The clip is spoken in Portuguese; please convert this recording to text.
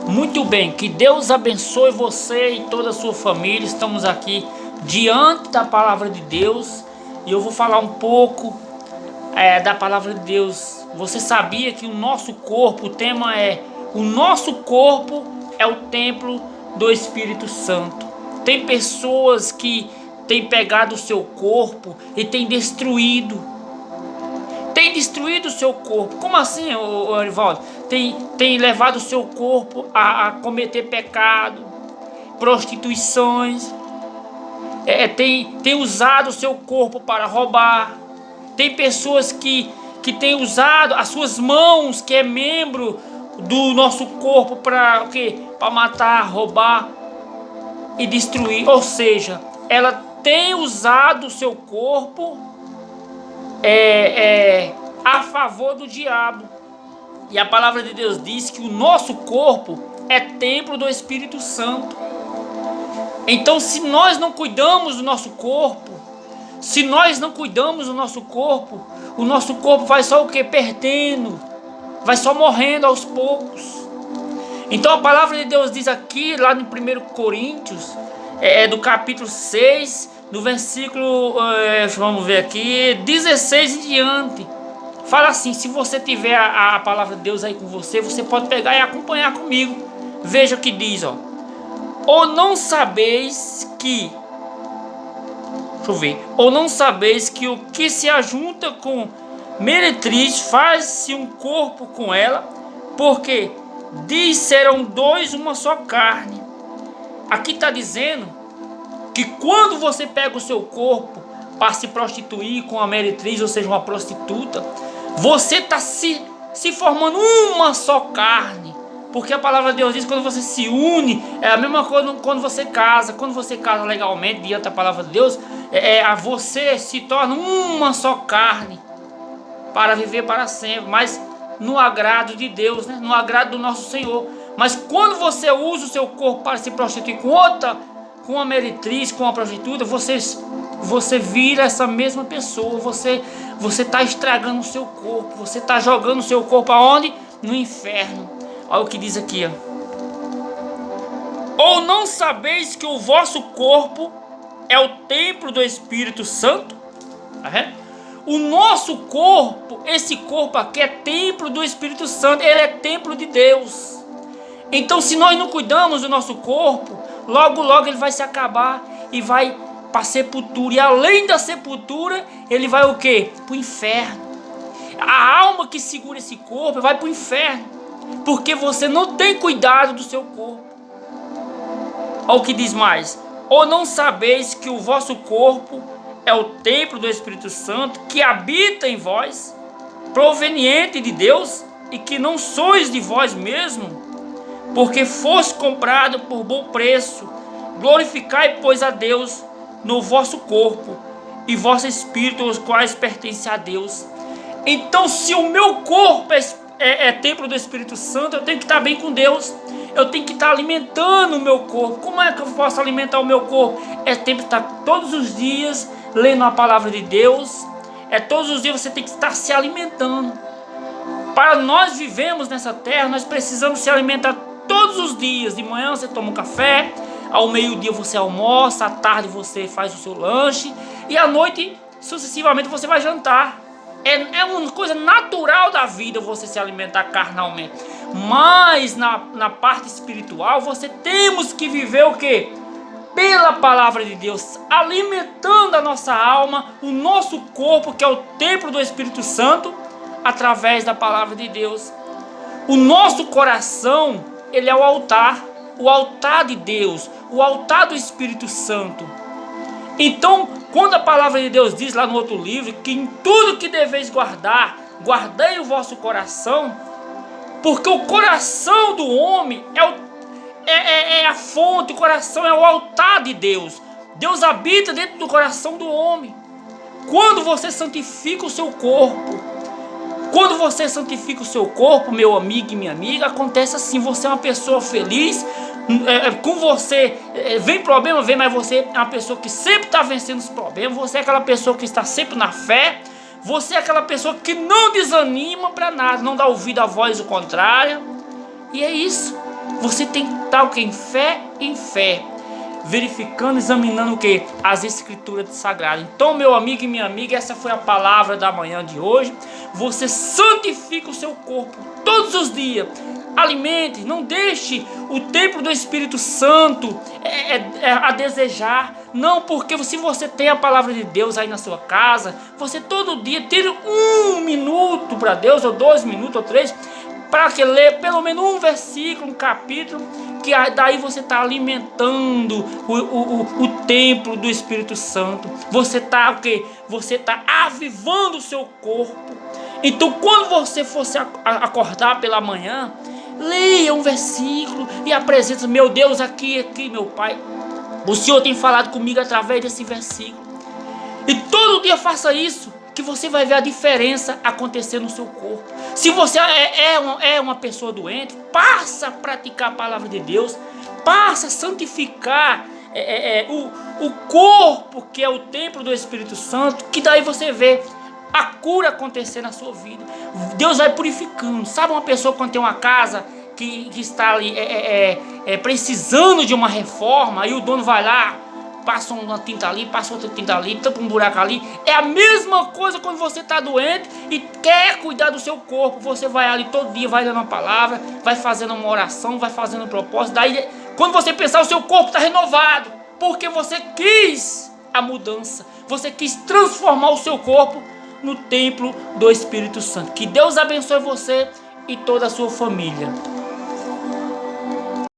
Muito bem, que Deus abençoe você e toda a sua família. Estamos aqui diante da palavra de Deus e eu vou falar um pouco da palavra de Deus. Você sabia que o nosso corpo, o tema é: o nosso corpo é o templo do Espírito Santo. Tem pessoas que têm pegado o seu corpo e têm destruído o seu corpo. Como assim, Arivaldo? Tem levado o seu corpo a cometer pecado, prostituições, tem usado o seu corpo para roubar. Tem pessoas que têm usado as suas mãos, que é membro do nosso corpo, para o quê? Para matar, roubar e destruir. Ou seja, ela tem usado o seu corpo a favor do diabo. E a palavra de Deus diz que o nosso corpo é templo do Espírito Santo. Então, se nós não cuidamos do nosso corpo, o nosso corpo vai só o que? Perdendo, vai só morrendo aos poucos. Então a palavra de Deus diz aqui, lá no 1 Coríntios, do capítulo 6, no versículo, vamos ver aqui, 16 em diante. Fala assim: se você tiver a palavra de Deus aí com você, você pode pegar e acompanhar comigo. Veja o que diz, ó. Ou não sabeis que... Deixa eu ver. Ou não sabeis que o que se ajunta com meretriz faz-se um corpo com ela, porque diz: serão dois uma só carne. Aqui está dizendo que quando você pega o seu corpo para se prostituir com a meretriz, ou seja, uma prostituta, você está se formando uma só carne. Porque a palavra de Deus diz que quando você se une, é a mesma coisa quando você casa. Quando você casa legalmente, diante da palavra de Deus, você se torna uma só carne para viver para sempre, mas no agrado de Deus, né? No agrado do nosso Senhor. Mas quando você usa o seu corpo para se prostituir com outra, com uma meretriz, com uma prostituta, você vira essa mesma pessoa. Você está estragando o seu corpo. Você está jogando o seu corpo aonde? No inferno. Olha o que diz aqui, ó. Ou não sabeis que o vosso corpo é o templo do Espírito Santo? O nosso corpo, esse corpo aqui é templo do Espírito Santo. Ele é templo de Deus. Então, se nós não cuidamos do nosso corpo, logo ele vai se acabar e vai para a sepultura. E além da sepultura, ele vai o quê? Para o inferno. A alma que segura esse corpo vai para o inferno, porque você não tem cuidado do seu corpo. Olha o que diz mais: ou não sabeis que o vosso corpo é o templo do Espírito Santo, que habita em vós, proveniente de Deus, e que não sois de vós mesmo, porque foste comprado por bom preço. Glorificai, pois, a Deus no vosso corpo e vosso espírito, os quais pertencem a Deus. Então, se o meu corpo é templo do Espírito Santo, eu tenho que estar bem com Deus. Eu tenho que estar alimentando o meu corpo. Como é que eu posso alimentar o meu corpo? Tem que estar todos os dias lendo a palavra de Deus. Todos os dias você tem que estar se alimentando. Para nós vivemos nessa terra, nós precisamos se alimentar todos os dias. De manhã você toma um café, ao meio-dia você almoça, à tarde você faz o seu lanche e à noite, sucessivamente, você vai jantar. É uma coisa natural da vida você se alimentar carnalmente. Mas na parte espiritual, você temos que viver o quê? Pela palavra de Deus, alimentando a nossa alma, o nosso corpo, que é o templo do Espírito Santo, através da palavra de Deus. O nosso coração, ele é o altar de Deus, o altar do Espírito Santo. Então, quando a palavra de Deus diz lá no outro livro que em tudo que deveis guardar, guardei o vosso coração, porque o coração do homem é a fonte, o coração é o altar de Deus. Deus habita dentro do coração do homem. Quando você santifica o seu corpo, meu amigo e minha amiga, acontece assim: você é uma pessoa feliz. Com você vem problema, mas você é uma pessoa que sempre está vencendo os problemas. Você é aquela pessoa que está sempre na fé. Você é aquela pessoa que não desanima para nada, não dá ouvido à voz do contrário. E é isso. Você tem que estar o quê? Em fé, verificando, examinando o quê? As escrituras sagradas. Então, meu amigo e minha amiga, essa foi a palavra da manhã de hoje. Você santifica o seu corpo todos os dias. Alimente, não deixe o templo do Espírito Santo a desejar. Não, porque se você tem a palavra de Deus aí na sua casa, você todo dia tire 1 minuto para Deus, ou 2 minutos, ou 3, para que ler pelo menos um versículo, um capítulo, que daí você está alimentando o templo do Espírito Santo. Você está o quê? Você está avivando o seu corpo. Então, quando você fosse acordar pela manhã, leia um versículo e apresente: meu Deus, aqui, meu Pai, o Senhor tem falado comigo através desse versículo. E todo dia faça isso, que você vai ver a diferença acontecer no seu corpo. Se você é uma pessoa doente, passa a praticar a palavra de Deus, passa a santificar o corpo, que é o templo do Espírito Santo, que daí você vê a cura acontecer na sua vida. Deus vai purificando. Sabe uma pessoa quando tem uma casa que está ali precisando de uma reforma, aí o dono vai lá, passa uma tinta ali, passa outra tinta ali, tampa um buraco ali. É a mesma coisa quando você está doente e quer cuidar do seu corpo. Você vai ali todo dia, vai lendo uma palavra, vai fazendo uma oração, vai fazendo um propósito. Daí, quando você pensar, o seu corpo está renovado, porque você quis a mudança. Você quis transformar o seu corpo no templo do Espírito Santo. Que Deus abençoe você e toda a sua família.